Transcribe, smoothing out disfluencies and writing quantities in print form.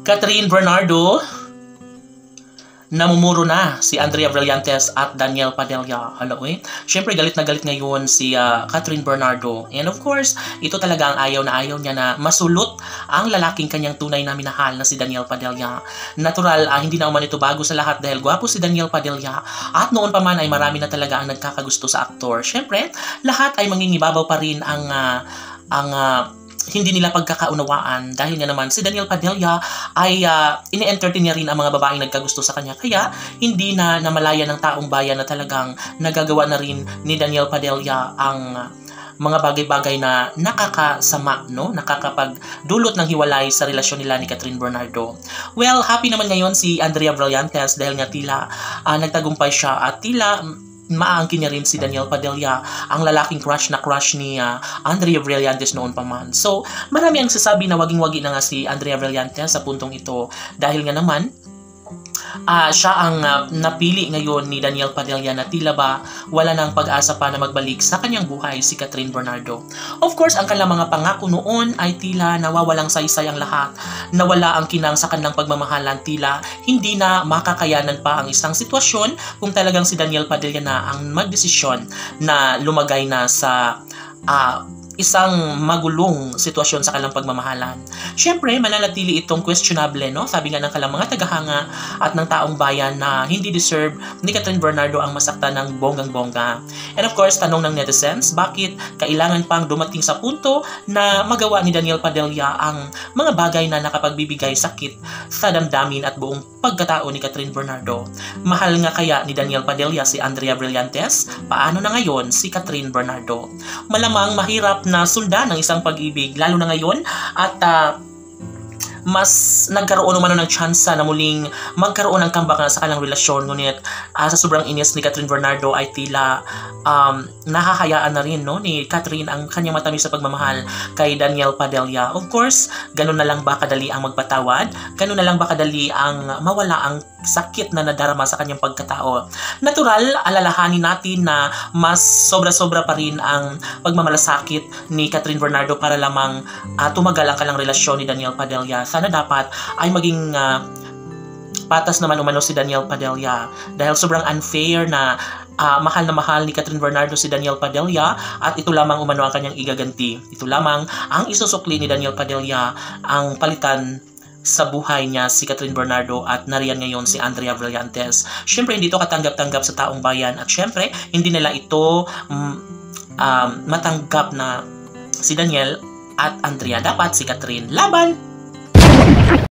Catherine Bernardo, namumuro na si Andrea Brillantes at Daniel Padilla. Hello eh. Siyempre galit na galit ngayon si Catherine Bernardo. And of course, ito talaga ang ayaw na ayaw niya na masulot ang lalaking kanyang tunay na minahal na si Daniel Padilla. Natural, hindi na uman ito bago sa lahat dahil gwapo si Daniel Padilla. At noon pa man ay marami na talaga ang nagkakagusto sa aktor. Siyempre, lahat ay mangingibabaw pa rin ang hindi nila pagkakaunawaan dahil nga naman si Daniel Padilla ay ini-entertain niya rin ang mga babaeng nagkagusto sa kanya, kaya hindi na namalaya ng taong bayan na talagang nagagawa na rin ni Daniel Padilla ang mga bagay-bagay na nakakasama, no? Nakakapagdulot ng hiwalay sa relasyon nila ni Catherine Bernardo. Well, happy naman ngayon si Andrea Brillantes dahil nga tila nagtagumpay siya at tila maangkin niya rin si Daniel Padilla, ang lalaking crush ni Andrea Brillantes noon pa man. So, marami ang sasabi na waging-wagi na nga si Andrea Brillantes sa puntong ito dahil nga naman siya ang napili ngayon ni Daniel Padilla na tila ba wala nang pag-asa pa na magbalik sa kanyang buhay si Catherine Bernardo. Of course, ang kanilang mga pangako noon ay tila nawawalang saysay ang lahat, nawala ang kinang sa kanilang pagmamahalan, tila hindi na makakayanan pa ang isang sitwasyon kung talagang si Daniel Padilla na ang magdesisyon na lumagay na sa isang magulong sitwasyon sa kanilang pagmamahalan. Siyempre, mananatili itong questionable, no? Sabi nga ng kanilang mga tagahanga at ng taong bayan na hindi deserve ni Catherine Bernardo ang masaktan ng bonggang-bongga. And of course, tanong ng netizens, bakit kailangan pang dumating sa punto na magawa ni Daniel Padilla ang mga bagay na nakapagbibigay sakit sa damdamin at buong pagkatao ni Catherine Bernardo? Mahal nga kaya ni Daniel Padilla si Andrea Brillantes? Paano na ngayon si Catherine Bernardo? Malamang mahirap na sundan ng isang pag-ibig, lalo na ngayon at mas nagkaroon naman ng tsansa na muling magkaroon ng comeback na sa kanilang relasyon, ngunit sa sobrang inis ni Catherine Bernardo ay tila nahahayaan na rin, no, ni Catherine ang kanyang matamis sa pagmamahal kay Daniel Padilla. Of course, ganun na lang ba kadali ang magpatawad? Ganun na lang ba kadali ang mawala ang sakit na nadarama sa kanyang pagkatao? Natural, alalahanin natin na mas sobra-sobra pa rin ang pagmamalasakit ni Catherine Bernardo para lamang tumagal ang kanilang relasyon ni Daniel Padilla. Sana dapat ay maging patas naman umano si Daniel Padilla dahil sobrang unfair na mahal ni Catherine Bernardo si Daniel Padilla at ito lamang umano ang kanyang igaganti. Ito lamang ang isusukli ni Daniel Padilla ang palitan sa buhay niya si Catherine Bernardo at nariyan ngayon si Andrea Brillantes. Siyempre, hindi ito katanggap-tanggap sa taong bayan at siyempre, hindi nila ito matanggap na si Daniel at Andrea. Dapat si Catherine laban!